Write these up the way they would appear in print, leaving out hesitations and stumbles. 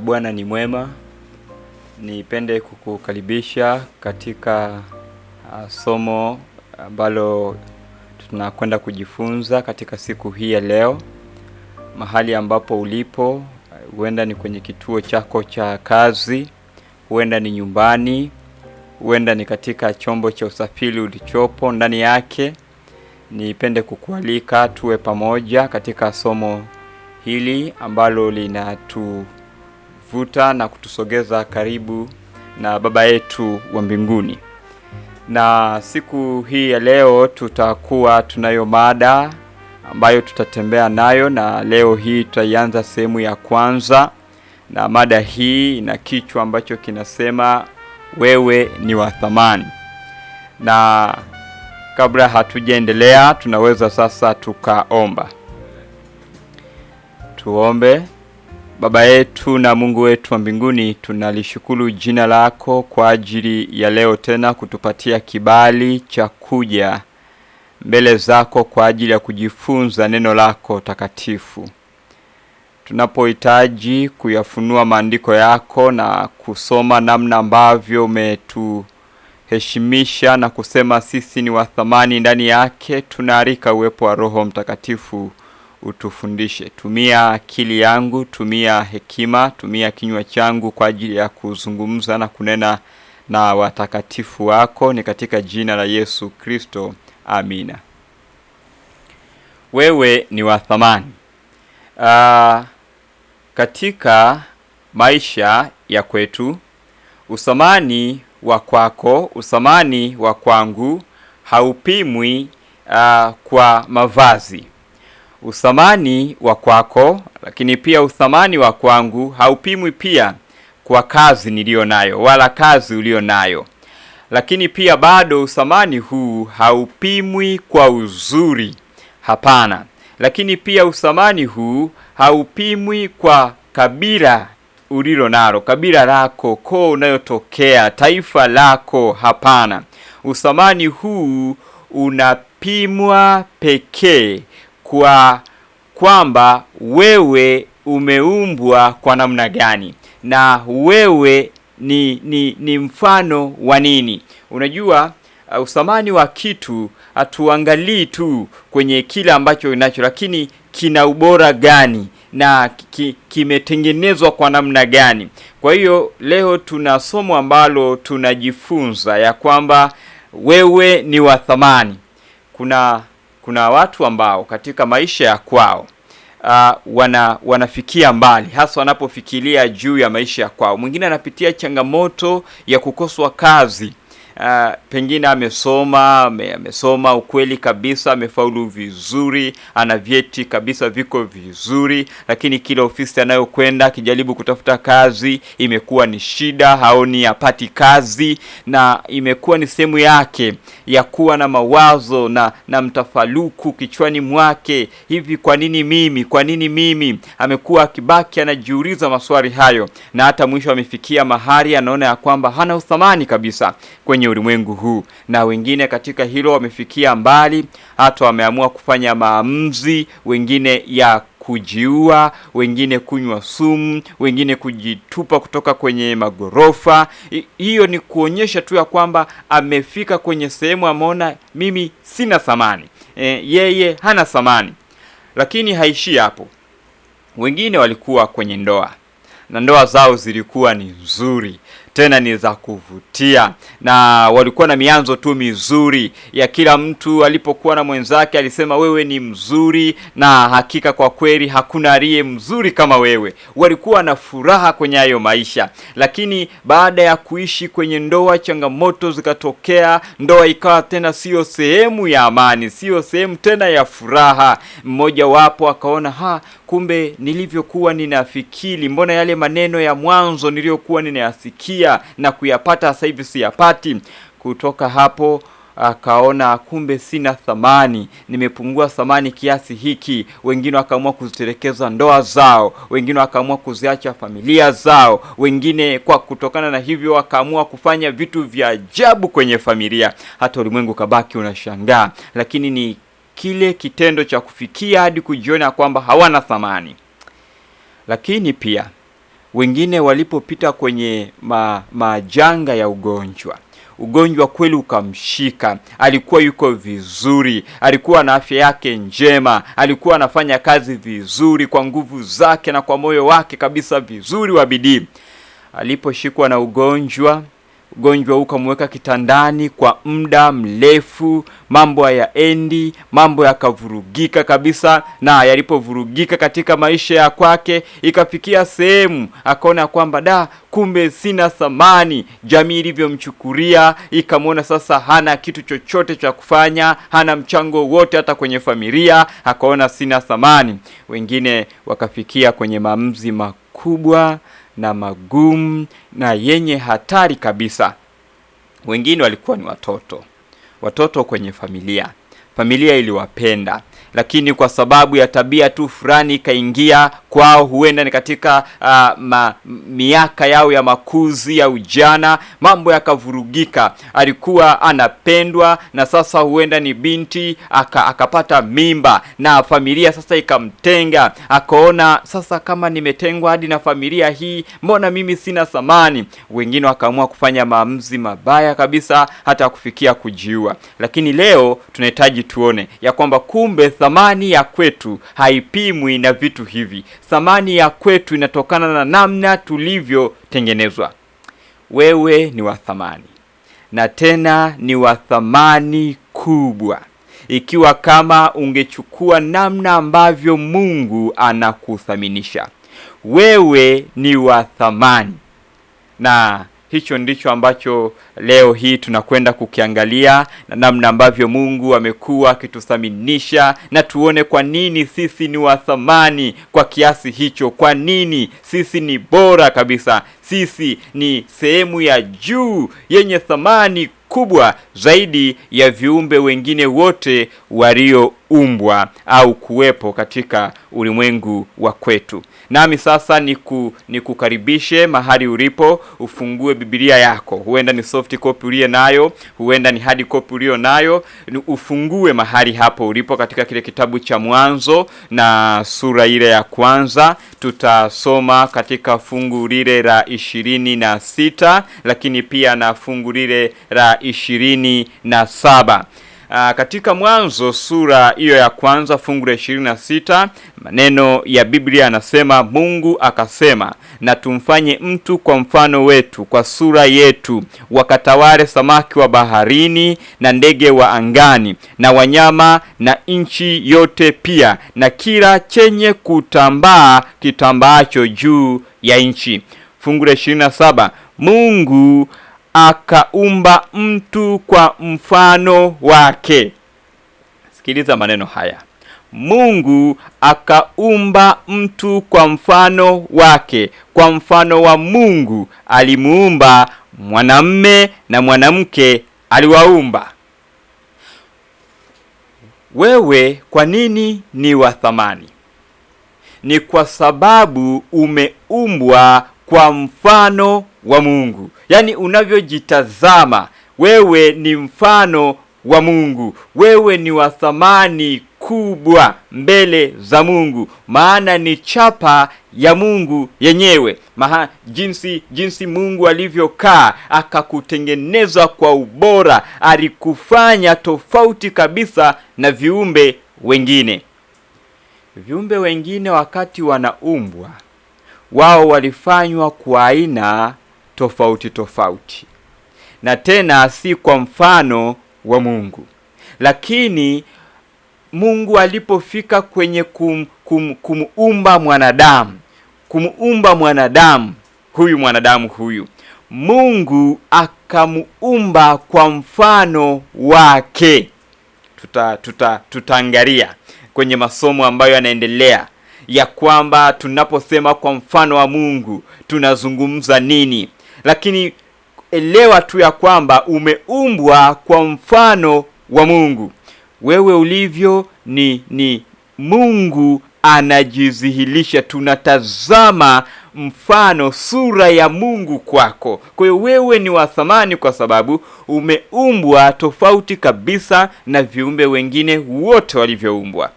Bwana ni mwema. Nipende kukukaribisha katika somo ambalo tunakwenda kujifunza katika siku hii ya leo. Mahali ambapo ulipo, huenda ni kwenye kituo chako cha kazi, huenda ni nyumbani, huenda ni katika chombo cha usafiri ulichopo ndani yake. Nipende kukualika tuwe pamoja katika somo hili ambalo linatuvuta na kutusogeza karibu na Baba yetu wa mbinguni. Na siku hii ya leo tutakuwa tunayo mada ambayo tutatembea nayo, na leo hii tutaianza sehemu ya kwanza, na mada hii ina kichwa ambacho kinasema wewe ni wa thamani. Na kabla hatujaendelea, tunaweza sasa tukaomba. Tuombe. Baba yetu na Mungu wetu wa mbinguni, tunalishukuru jina lako kwa ajili ya leo tena kutupatia kibali cha kuja mbele zako kwa ajili ya kujifunza neno lako takatifu. Tunapohitaji kuyafunua maandiko yako na kusoma namna ambavyo umetuheshimisha na kusema sisi ni wa thamani ndani yake, tunaalika uwepo wa Roho Mtakatifu utufundishe. Tumia akili yangu, tumia hekima, tumia kinywa changu kwa ajili ya kuzungumza na kunena na watakatifu wako, ni katika jina la Yesu Kristo. Amina. Wewe ni wa thamani. Katika maisha ya kwetu, uthamani wa kwako, uthamani wa kwangu haupimwi kwa mavazi. Uthamani wa kwako, lakini pia uthamani wa kwangu haupimwi pia kwa kazi niliyo nayo wala kazi ulio nayo. Lakini pia bado uthamani huu haupimwi kwa uzuri. Hapana. Lakini pia uthamani huu haupimwi kwa kabila ulilo nalo, kabila lako, koo unayotokea, taifa lako. Hapana. Uthamani huu unapimwa pekee kwa kwamba wewe umeumbwa kwa namna gani, na wewe ni mfano wa nini. Unajua, uthamani wa kitu hatuangalii tu kwenye kile ambacho inacho, lakini kina ubora gani na kimetengenezwa kwa namna gani. Kwa hiyo leo tuna somo ambalo tunajifunza ya kwamba wewe ni wa thamani. Kuna watu ambao katika maisha ya kwao wanafikia mbali, hasa wanapofikiria juu ya maisha ya kwao. Mwingine anapitia changamoto ya kukoswa kazi. Pengine amesoma ukweli kabisa, amefaulu vizuri, ana vyeti kabisa viko vizuri, lakini kila ofisi anayokwenda akijaribu kutafuta kazi imekuwa ni shida, haoni apati kazi, na imekuwa ni sehemu yake ya kuwa na mawazo na mtafaluku kichwani mwake. Hivi kwa nini mimi? Kwa nini mimi? Amekuwa akibaki anajiuliza maswali hayo, na hata mwisho amefikia mahali anaona ya kwamba hana uthamani kabisa kwenye ulimwengu huu. Na wengine katika hilo wamefikia mbali, hata wameamua kufanya maamuzi, wengine ya kujiua, wengine kunywa sumu, wengine kujitupa kutoka kwenye magorofa. Hiyo ni kuonyesha tu ya kwamba amefika kwenye sehemu ameona mimi sina thamani, yeye hana thamani. Lakini haishi hapo. Wengine walikuwa kwenye ndoa, na ndoa zao zilikuwa ni nzuri, tena ni za kuvutia, na walikuwa na mianzo tu mizuri ya kila mtu alipokuwa na mwenzake alisema wewe ni mzuri, na hakika kwa kweli hakuna aliye mzuri kama wewe. Walikuwa na furaha kwenye hayo maisha. Lakini baada ya kuishi kwenye ndoa, changamoto zikatokea, ndoa ikawa tena sio sehemu ya amani, sio sehemu tena ya furaha. Mmoja wapo akaona kumbe nilivyokuwa ninafikiri, mbona yale maneno ya mwanzo niliyokuwa ninayasikia na kuyapata sasa hivi siyapati. Kutoka hapo akaona kumbe sina thamani, nimepungua thamani kiasi hiki. Wengine wakaamua kuzitelekeza ndoa zao, wengine wakaamua kuziacha familia zao, wengine kwa kutokana na hivyo wakaamua kufanya vitu vya ajabu kwenye familia. Hata ulimwengu kabaki unashangaa. Lakini ni kile kitendo cha kufikia hadi kujiona kwamba hawana thamani. Lakini pia wengine walipopita kwenye majanga ya ugonjwa kweli ukamshika, alikuwa yuko vizuri, alikuwa na afya yake njema, alikuwa anafanya kazi vizuri kwa nguvu zake na kwa moyo wake kabisa vizuri wa bidii. Aliposhikwa na ugonjwa ukamweka kitandani kwa muda mrefu, mambo hayaendi, mambo yakavurugika kabisa. Na yalipovurugika katika maisha ya kwake, ikafikia sehemu akaona kwamba kumbe sina thamani. Jamii ilivyomchukulia, ikamwona sasa hana kitu chochote cha kufanya, hana mchango wote hata kwenye familia, akaona sina thamani. Wengine wakafikia kwenye maamuzi makubwa na magumu na yenye hatari kabisa. Wengine walikuwa ni watoto kwenye familia iliwapenda, lakini kwa sababu ya tabia tu fulani ikaingia kwao, huenda ni katika miaka yao ya makuzi ya ujana, mambo yakavurugika. Alikuwa anapendwa na sasa huenda ni binti akapata mimba na familia sasa ikamtenga. Akaona sasa, kama nimetengwa hadi na familia hii, mbona mimi sina thamani? Wengine wakaamua kufanya maamuzi mabaya kabisa, hata kufikia kujiua. Lakini leo tunahitaji tuone ya kwamba kumbe thamani ya kwetu haipimwi na vitu hivi. Thamani ya kwetu inatokana na namna tulivyotengenezwa. Wewe ni wa thamani, na tena ni wa thamani kubwa, ikiwa kama ungechukua namna ambavyo Mungu anakuthaminisha. Wewe ni wa thamani, na hicho ndicho ambacho leo hii tunakwenda kukiangalia, na namna ambavyo Mungu amekuwa akituthaminisha, na tuone kwa nini sisi ni wa thamani kwa kiasi hicho. Kwa nini sisi ni bora kabisa, sisi ni sehemu ya juu yenye thamani kubwa zaidi ya viumbe wengine wote walioumbwa au kuwepo katika ulimwengu wa kwetu. Nami sasa nikukaribishe mahali ulipo, ufungue Biblia yako. Huenda ni soft copy uliye nayo, huenda ni hard copy uliyo nayo. Ufungue mahali hapo ulipo katika kile kitabu cha Mwanzo na sura ile ya kwanza. Tutasoma katika fungu lile la 26, lakini pia na fungu lile la 27. Katika Mwanzo sura hiyo ya kwanza fungu la 26, maneno ya Biblia yanasema, Mungu akasema, na tumfanye mtu kwa mfano wetu, kwa sura yetu, wakatawale samaki wa baharini na ndege wa angani na wanyama na nchi yote pia, na kila chenye kutambaa kitambaacho juu ya nchi. Fungu la 27, Mungu akaumba mtu kwa mfano wake. Sikiliza maneno haya. Mungu akaumba mtu kwa mfano wake, kwa mfano wa Mungu alimuumba, mwanamume na mwanamke aliwaumba. Wewe kwa nini ni wa thamani? Ni kwa sababu umeumbwa kwa mfano wa Mungu. Yaani unavyojitazama, wewe ni mfano wa Mungu. Wewe ni wa thamani kubwa mbele za Mungu, maana ni chapa ya Mungu yenyewe. Jinsi Mungu alivyokaa, akakutengeneza kwa ubora, alikufanya tofauti kabisa na viumbe wengine. Viumbe wengine wakati wanaumbwa, wao walifanywa kwa aina tofauti, na tena si kwa mfano wa Mungu. Lakini Mungu alipofika kwenye kumuumba mwanadamu huyu, Mungu akamuumba kwa mfano wake. Tutaangalia kwenye masomo ambayo yanaendelea ya kwamba tunaposema kwa mfano wa Mungu tunazungumza nini. Lakini elewa tu ya kwamba umeumbwa kwa mfano wa Mungu. Wewe ulivyo ni Mungu anajidhihirisha. Tunatazama mfano, sura ya Mungu kwako. Kwa hiyo wewe ni wa thamani kwa sababu umeumbwa tofauti kabisa na viumbe wengine wote walivyoumbwa.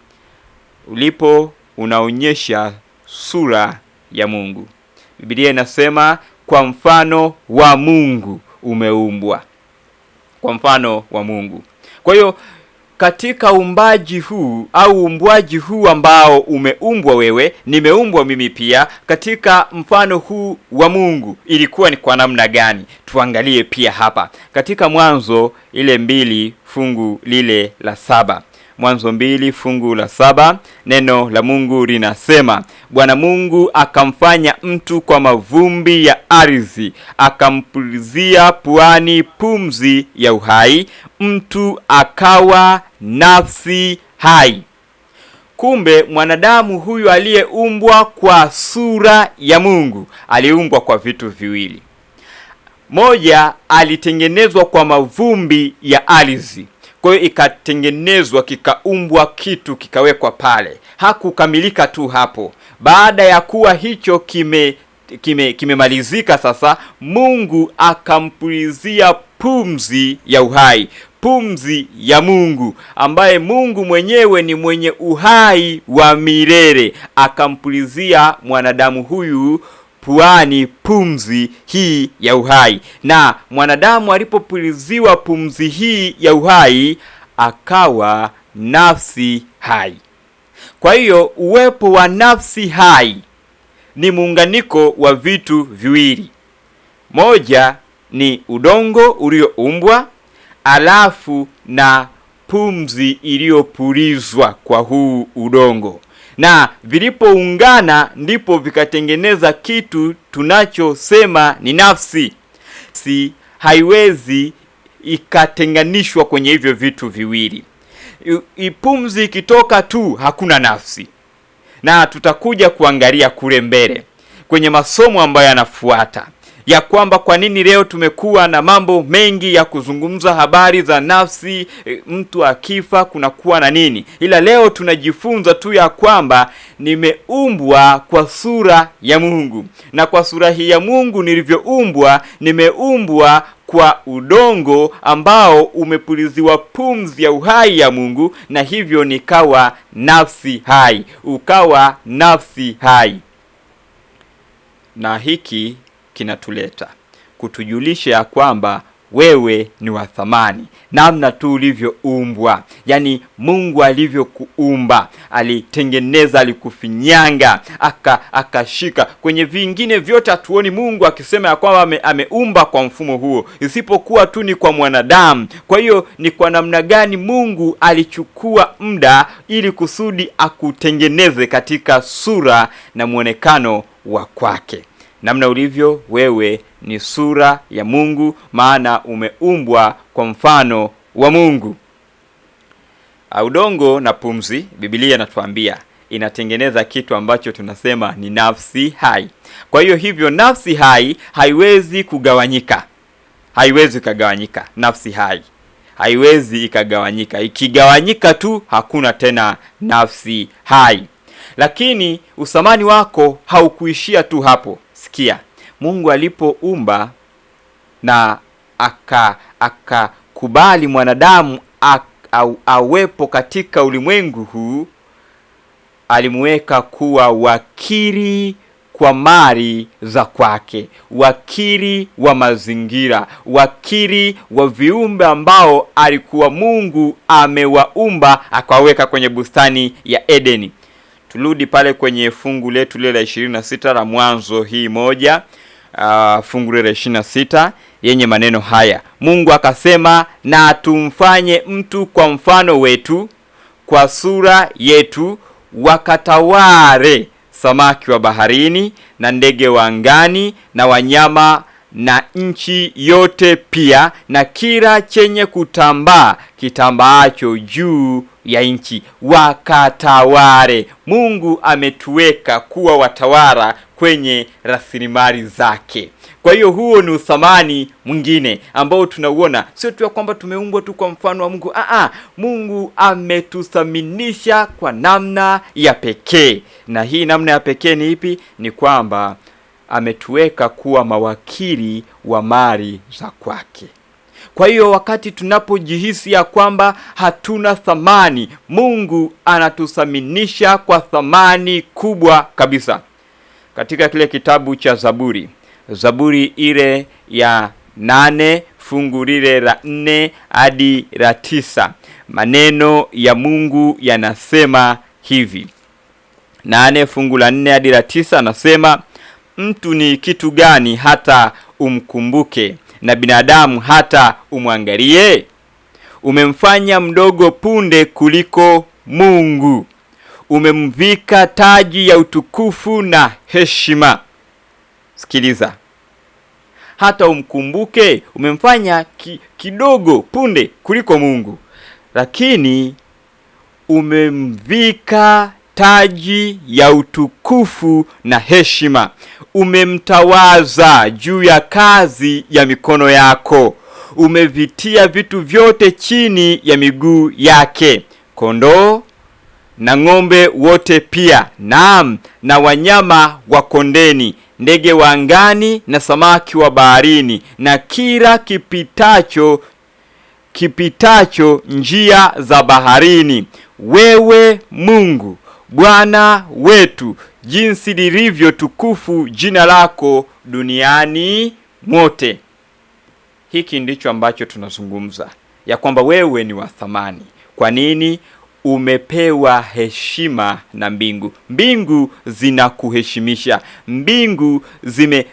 Ulipo unaonyesha sura ya Mungu. Biblia inasema kwa mfano wa Mungu umeumbwa. Kwa mfano wa Mungu. Kwa hiyo katika uumbaji huu au uumbwaji huu ambao umeumbwa wewe, nimeumbwa mimi pia katika mfano huu wa Mungu, ilikuwa ni kwa namna gani? Tuangalie pia hapa katika Mwanzo ile 2 fungu lile la 7. Mwanzo 2 fungu la 7, neno la Mungu linasema, Bwana Mungu akamfanya mtu kwa mavumbi ya ardhi, akampulizia puani pumzi ya uhai, mtu akawa nafsi hai. Kumbe mwanadamu huyu aliyeumbwa kwa sura ya Mungu aliumbwa kwa vitu viwili. Moja, alitengenezwa kwa mavumbi ya ardhi. Kwa hiyo ikatengenezwa, kikaumbwa kitu, kikawekwa pale. Hakukamilika tu hapo. Baada ya kuwa hicho kimemalizika, sasa Mungu akampulizia pumzi ya uhai, pumzi ya Mungu, ambaye Mungu mwenyewe ni mwenye uhai wa milele, akampulizia mwanadamu huyu puani pumzi hii ya uhai. Na mwanadamu alipopuliziwa pumzi hii ya uhai, akawa nafsi hai. Kwa hiyo uwepo wa nafsi hai ni muunganiko wa vitu viwili. Moja ni udongo ulioumbwa, alafu na pumzi iliyopulizwa kwa huu udongo, na vilipoungana ndipo vikatengeneza kitu tunachosema ni nafsi. Si haiwezi ikatenganishwa kwenye hivyo vitu viwili. Pumzi ikitoka tu hakuna nafsi, na tutakuja kuangalia kule mbele kwenye masomo ambayo yanafuata ya kwamba kwa nini leo tumekuwa na mambo mengi ya kuzungumza habari za nafsi, mtu akifa kunakuwa na nini. Ila leo tunajifunza tu ya kwamba nimeumbwa kwa sura ya Mungu, na kwa sura hii ya Mungu nilivyoumbwa, nimeumbwa kwa udongo ambao umepuliziwa pumzi ya uhai ya Mungu, na hivyo nikawa nafsi hai, ukawa nafsi hai. Na hiki kinatuleta kutujulisha ya kwamba wewe ni wa thamani, namna tu ulivyoumbwa. Yani Mungu alivyokuumba, alitengeneza, alikufinyanga, akashika. Kwenye vingine vyote hatuoni Mungu akisema ya kwamba ameumba kwa mfumo huo, isipokuwa tu ni kwa mwanadamu. Kwa hiyo ni kwa namna gani Mungu alichukua muda ili kusudi akutengeneze katika sura na muonekano wa kwake. Namna ulivyo wewe ni sura ya Mungu, maana umeumbwa kwa mfano wa Mungu. Udongo na pumzi, Biblia inatuambia inatengeneza kitu ambacho tunasema ni nafsi hai. Kwa hiyo hivyo nafsi hai haiwezi kugawanyika. Haiwezi kugawanyika nafsi hai. Haiwezi ikagawanyika. Ikigawanyika tu hakuna tena nafsi hai. Lakini usamani wako haukuishia tu hapo. Sikia, Mungu alipoumba na akakubali mwanadamu awepo katika ulimwengu huu, alimweka kuwa wakili kwa mali za kwake, wakili wa mazingira, wakili wa viumbe ambao alikuwa Mungu amewaumba akawaweka kwenye bustani ya Edeni. Turudi pale kwenye fungu letu lile la 26 la Mwanzo hii moja, fungu lile la 26 yenye maneno haya: Mungu akasema, na tumfanye mtu kwa mfano wetu, kwa sura yetu, wakatawale samaki wa baharini na ndege wa angani na wanyama na nchi yote pia, na kila chenye kutambaa kitambaacho juu ya nchi. Wakatawale. Mungu ametuweka kuwa watawala kwenye rasilimali zake. Kwa hiyo huo ni uthamani mwingine ambao tunauona, sio tu kwamba tumeumbwa tu kwa mfano wa Mungu. Mungu ametuthaminisha kwa namna ya pekee. Na hii namna ya pekee ni ipi? Ni kwamba ametuweka kuwa mawakili wa mali za kwake. Kwa hiyo wakati tunapojihisi ya kwamba hatuna thamani, Mungu anatuthaminisha kwa thamani kubwa kabisa. katika kile kitabu cha Zaburi ile ya 8 fungu lile la 4 hadi la 9. Maneno ya Mungu yanasema hivi. 8 fungu la 4 hadi la 9 anasema, mtu ni kitu gani hata umkumbuke, na binadamu hata umwangalie? Umemfanya mdogo punde kuliko Mungu, umemvika taji ya utukufu na heshima. Sikiliza, hata umkumbuke, umemfanya kidogo punde kuliko Mungu, lakini umemvika taji ya utukufu na heshima. Umemtawaza juu ya kazi ya mikono yako, umevitia vitu vyote chini ya miguu yake, kondoo na ng'ombe wote pia, naam, na wanyama wa kondeni, ndege wa angani na samaki wa baharini, na kila kipitacho njia za baharini. Wewe Mungu Bwana wetu, jinsi lilivyo tukufu jina lako duniani mote. Hiki ndicho ambacho tunazungumza, ya kwamba wewe ni wa thamani. Kwa nini? Umepewa heshima na mbingu. Mbingu zinakuheshimisha. Mbingu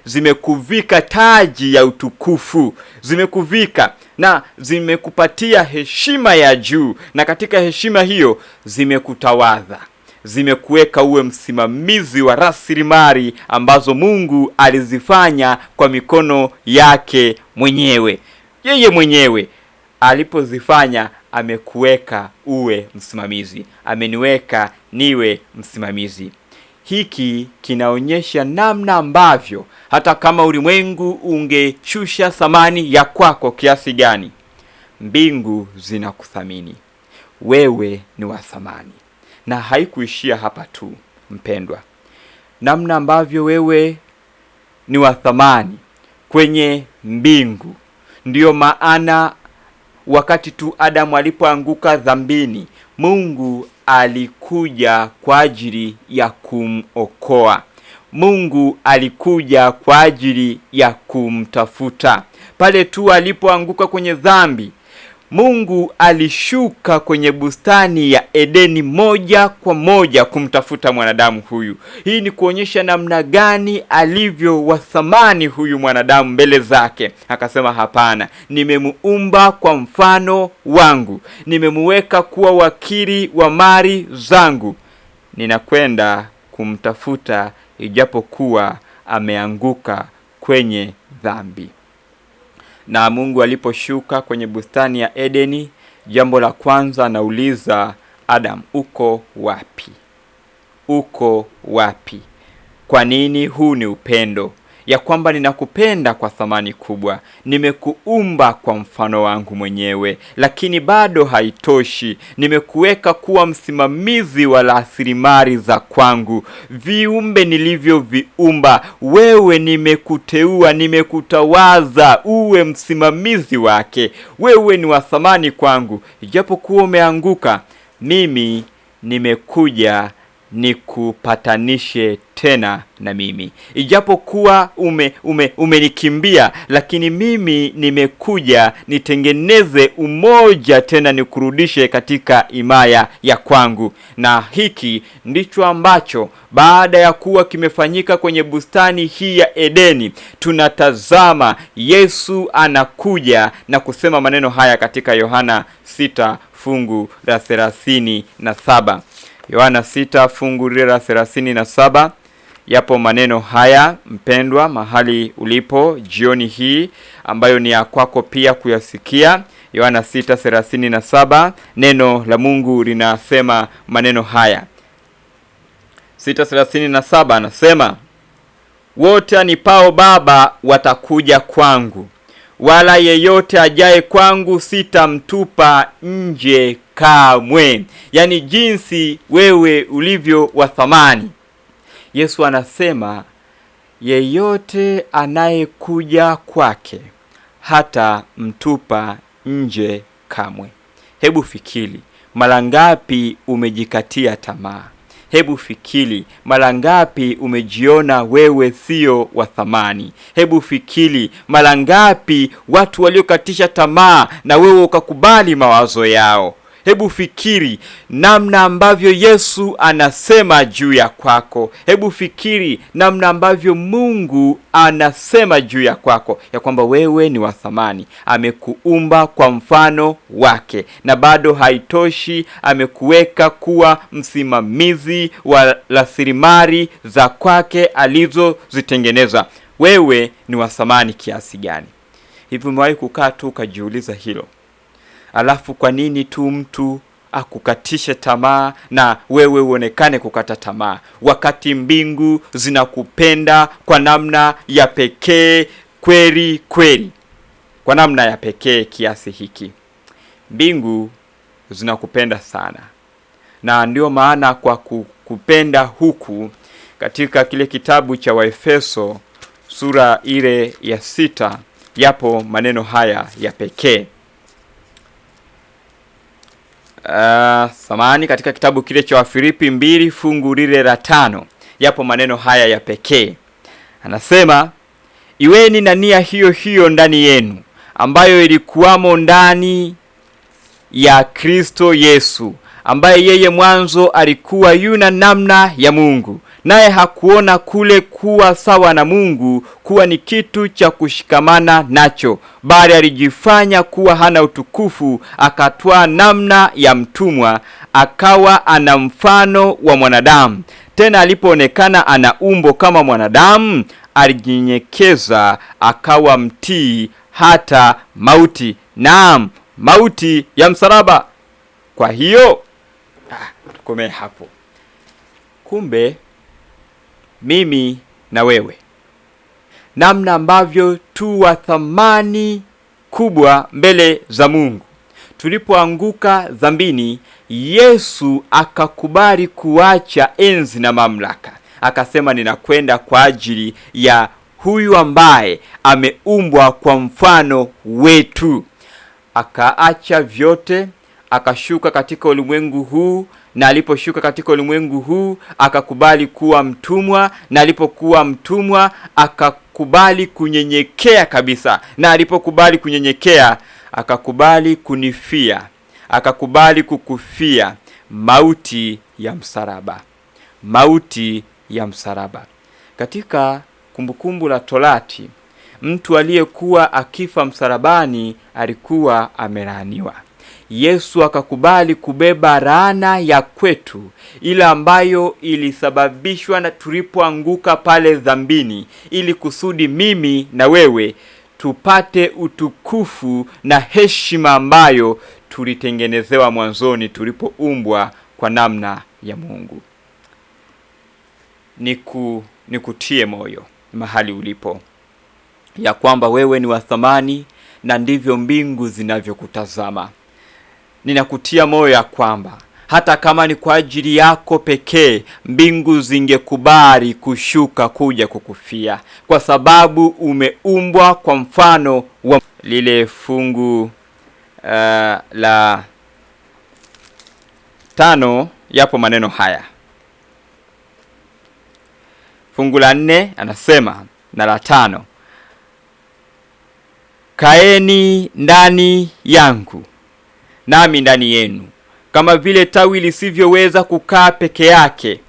zimekuvika taji ya utukufu. Zimekuvika na zimekupatia heshima ya juu, na katika heshima hiyo zimekutawadha. Zimekuweka uwe msimamizi wa rasilimali ambazo Mungu alizifanya kwa mikono yake mwenyewe. Yeye mwenyewe alipozifanya amekuweka uwe msimamizi. Ameniweka niwe msimamizi. Hiki kinaonyesha namna ambavyo hata kama ulimwengu ungechusha thamani ya kwako kiasi gani, mbingu zinakuthamini. Wewe ni wa thamani. Na haikuishia hapa tu, mpendwa. Namna ambavyo wewe ni wa thamani kwenye mbingu, ndiyo maana wakati tu Adamu alipoanguka dhambini, Mungu alikuja kwa ajili ya kumokoa. Mungu alikuja kwa ajili ya kumtafuta. Pale tu alipoanguka kwenye dhambi, Mungu alishuka kwenye bustani ya Edeni moja kwa moja kumtafuta mwanadamu huyu. Hii ni kuonyesha namna gani alivyo wa thamani huyu mwanadamu mbele zake. Akasema, hapana, nimemuumba kwa mfano wangu, nimemuweka kuwa wakili wa mali zangu, ninakwenda kumtafuta ijapokuwa ameanguka kwenye dhambi. Na Mungu aliposhuka kwenye bustani ya Edeni, jambo la kwanza anauliza Adam, uko wapi? Uko wapi? Kwa nini? Huu ni upendo, ya kwamba ninakupenda kwa thamani kubwa. Nimekuumba kwa mfano wangu mwenyewe, lakini bado haitoshi. Nimekuweka kuwa msimamizi wa rasilimali za kwangu, viumbe nilivyoviumba. Wewe nimekuteua, nimekutawaza uwe msimamizi wake. Wewe ni wa thamani kwangu. Ijapokuwa umeanguka, mimi nimekuja nikupatanishe tena na mimi. Ijapokuwa umenikimbia, lakini mimi nimekuja nitengeneze umoja tena, nikurudishe katika himaya ya kwangu. Na hiki ndicho ambacho baada ya kuwa kimefanyika kwenye bustani hii ya Edeni, tunatazama Yesu anakuja na kusema maneno haya katika Yohana 6 fungu la 37. Yohana 6 fungu la 37, yapo maneno haya, mpendwa, mahali ulipo jioni hii, ambayo ni ya kwako pia kuyasikia. Yohana 6:37, neno la Mungu linasema maneno haya. 6:37 anasema, wote anipao Baba watakuja kwangu, wala yeyote ajaye kwangu sitamtupa nje kamwe. Yani jinsi wewe ulivyo wa thamani. Yesu anasema yeyote anayekuja kwake hata mtupa nje kamwe. Hebu fikiri, mara ngapi umejikatia tamaa? Hebu fikiri, mara ngapi umejiona wewe sio wa thamani? Hebu fikiri, mara ngapi watu waliokatisha tamaa na wewe ukakubali mawazo yao? Hebu fikiri namna ambavyo Yesu anasema juu ya kwako. Hebu fikiri namna ambavyo Mungu anasema juu ya kwako, ya kwamba wewe ni wa thamani. Amekuumba kwa mfano wake, na bado haitoshi, amekuweka kuwa msimamizi wa rasilimali za kwake alizozitengeneza. Wewe ni wa thamani kiasi gani? Hivi umewahi kukaa tu ukajiuliza hilo? Alafu kwa nini tu mtu akukatishe tamaa na wewe uonekane kukata tamaa, wakati mbingu zinakupenda kwa namna ya pekee kweli kweli, kwa namna ya pekee kiasi hiki? Mbingu zinakupenda sana, na ndio maana kwa kukupenda huku, katika kile kitabu cha Waefeso sura ile ya 6 yapo maneno haya ya pekee. Samani, katika kitabu kile cha Wafilipi 2 fungu lile la 5 yapo maneno haya ya pekee. Anasema, iweni na nia hiyo hiyo ndani yenu, ambayo ilikuwamo ndani ya Kristo Yesu, ambaye yeye mwanzo alikuwa yuna namna ya Mungu, naye hakuona kule kuwa sawa na Mungu kuwa ni kitu cha kushikamana nacho, bali alijifanya kuwa hana utukufu, akatwaa namna ya mtumwa, akawa ana mfano wa mwanadamu. Tena alipoonekana ana umbo kama mwanadamu, alijinyenyekeza akawa mtii hata mauti, naam, mauti ya msalaba. Kwa hiyo tukomee hapo. Kumbe mimi na wewe, namna ambavyo tu wa thamani kubwa mbele za Mungu. Tulipoanguka dhambini, Yesu akakubali kuacha enzi na mamlaka, akasema ninakwenda kwa ajili ya huyu ambaye ameumbwa kwa mfano wetu. Akaacha vyote, akashuka katika ulimwengu huu, na aliposhuka katika ulimwengu huu akakubali kuwa mtumwa, na alipokuwa mtumwa akakubali kunyenyekea kabisa, na alipokubali kunyenyekea akakubali kunifia, akakubali kukufia mauti ya msalaba, mauti ya msalaba. Katika Kumbukumbu la Torati, mtu aliyekuwa akifa msalabani alikuwa amelaaniwa. Yesu akakubali kubeba laana ya kwetu, ile ambayo ilisababishwa na tulipoanguka pale dhambini, ili kusudi mimi na wewe tupate utukufu na heshima ambayo tulitengenezewa mwanzoni tulipoumbwa kwa namna ya Mungu. Nikutie moyo mahali ulipo, ya kwamba wewe ni wa thamani, na ndivyo mbingu zinavyokutazama. Ninakutia moyo ya kwamba hata kama ni kwa ajili yako pekee, mbingu zingekubali kushuka kuja kukufia, kwa sababu umeumbwa kwa mfano wa lile fungu la 5 yapo maneno haya. Fungu la 4 anasema, na la 5, kaeni ndani yangu nami ndani yenu, kama vile tawi lisivyoweza kukaa peke yake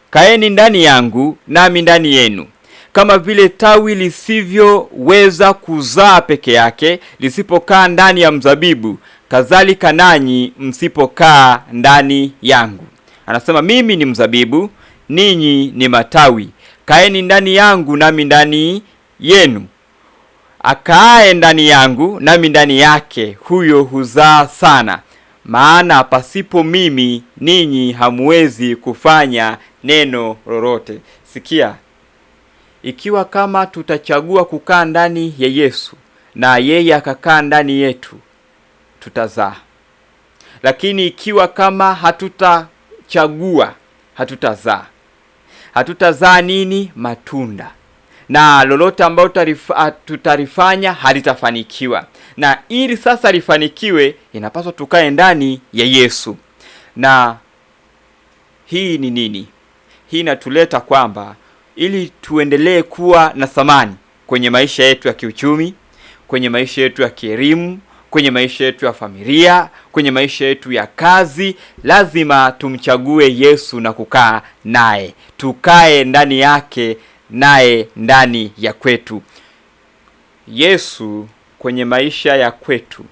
kaeni ndani yangu nami ndani yenu, kama vile tawi lisivyoweza kuzaa peke yake lisipokaa ndani ya mzabibu, kadhalika nanyi msipokaa ndani yangu. Anasema mimi ni mzabibu, ninyi ni matawi. Kaeni ndani yangu nami ndani yenu. Akaaye ndani yangu nami ndani yake, huyo huzaa sana, maana pasipo mimi ninyi hamuwezi kufanya neno lolote. Sikia, ikiwa kama tutachagua kukaa ndani ya Yesu na yeye akakaa ndani yetu, tutazaa. Lakini ikiwa kama hatutachagua, hatutazaa. Hatutazaa nini? Matunda. Na lolote ambalo tutalifanya halitafanikiwa. Na ili sasa lifanikiwe, inapaswa tukae ndani ya Yesu. Na hii ni nini? Hii inatuleta kwamba ili tuendelee kuwa na thamani kwenye maisha yetu ya kiuchumi, kwenye maisha yetu ya kielimu, kwenye maisha yetu ya familia, kwenye maisha yetu ya kazi, lazima tumchague Yesu na kukaa naye. Tukae ndani yake, naye ndani ya kwetu. Yesu kwenye maisha ya kwetu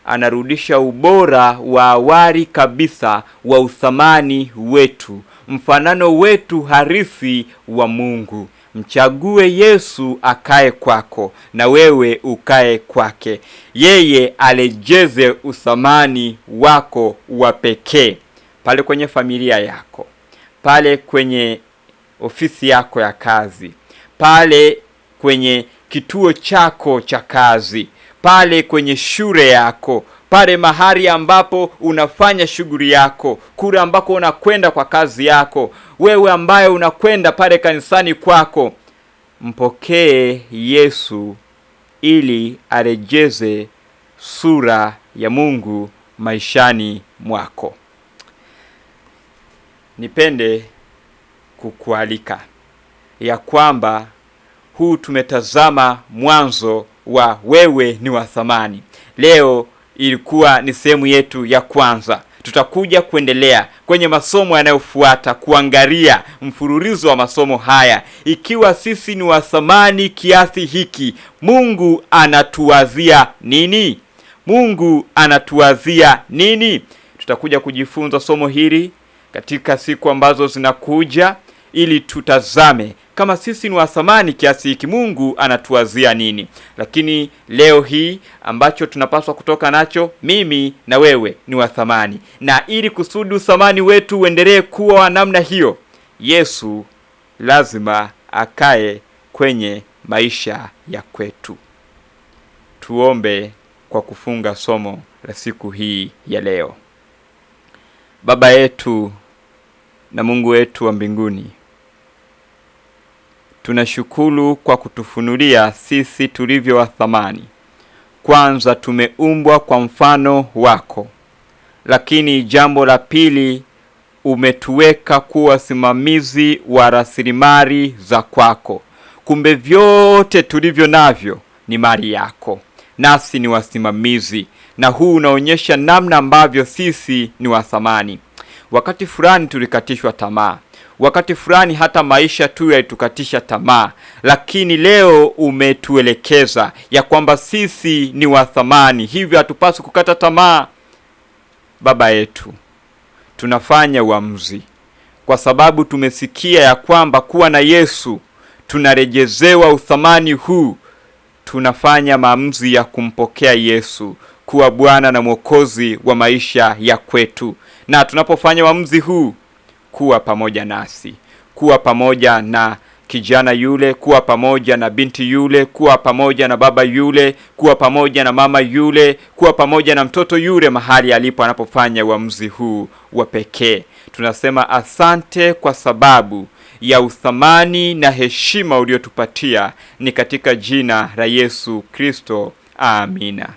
anarudisha ubora wa awali kabisa wa uthamani wetu, mfanano wetu halisi wa Mungu. Mchague Yesu akae kwako na wewe ukae kwake. Yeye alejeze uthamani wako wa pekee pale kwenye familia yako, pale kwenye ofisi yako ya kazi, pale kwenye kituo chako cha kazi, pale kwenye shule yako, pale mahali ambapo unafanya shughuli yako, kule ambako unakwenda kwa kazi yako, wewe ambaye unakwenda pale kanisani kwako. Mpokee Yesu ili arejeze sura ya Mungu maishani mwako. Nipende kukualika ya kwamba huu tumetazama mwanzo wa wewe ni wa thamani. Leo ilikuwa ni sehemu yetu ya kwanza. Tutakuja kuendelea kwenye masomo yanayofuata kuangalia mfululizo wa masomo haya. Ikiwa sisi ni wa thamani kiasi hiki, Mungu anatuwazia nini? Mungu anatuwazia nini? Tutakuja kujifunza somo hili katika siku ambazo zinakuja, ili tutazame kama sisi ni wa thamani kiasi hiki, Mungu anatuwazia nini. Lakini leo hii ambacho tunapaswa kutoka nacho, mimi na wewe ni wa thamani, na ili kusudi thamani wetu uendelee kuwa wa namna hiyo, Yesu lazima akae kwenye maisha ya kwetu. Tuombe kwa kufunga somo la siku hii ya leo. Baba yetu na Mungu wetu wa mbinguni, tunashukuru kwa kutufunulia sisi tulivyo wa thamani. Kwanza, tumeumbwa kwa mfano wako, lakini jambo la pili, umetuweka kuwa simamizi wa rasilimali za kwako. Kumbe vyote tulivyo navyo ni mali yako, nasi ni wasimamizi, na huu unaonyesha namna ambavyo sisi ni wa thamani. Wakati fulani tulikatishwa tamaa, wakati fulani hata maisha tu yalitukatisha tamaa, lakini leo umetuelekeza ya kwamba sisi ni wa thamani, hivyo hatupaswi kukata tamaa. Baba yetu, tunafanya uamuzi kwa sababu tumesikia ya kwamba kuwa na Yesu tunarejezewa uthamani huu. Tunafanya maamuzi ya kumpokea Yesu kuwa Bwana na Mwokozi wa maisha ya kwetu. Na tunapofanya uamuzi huu, kuwa pamoja nasi, kuwa pamoja na kijana yule, kuwa pamoja na binti yule, kuwa pamoja na baba yule, kuwa pamoja na mama yule, kuwa pamoja na mtoto yule mahali alipo anapofanya uamuzi huu wa pekee. Tunasema asante kwa sababu ya uthamani na heshima uliotupatia. Ni katika jina la Yesu Kristo. Amina.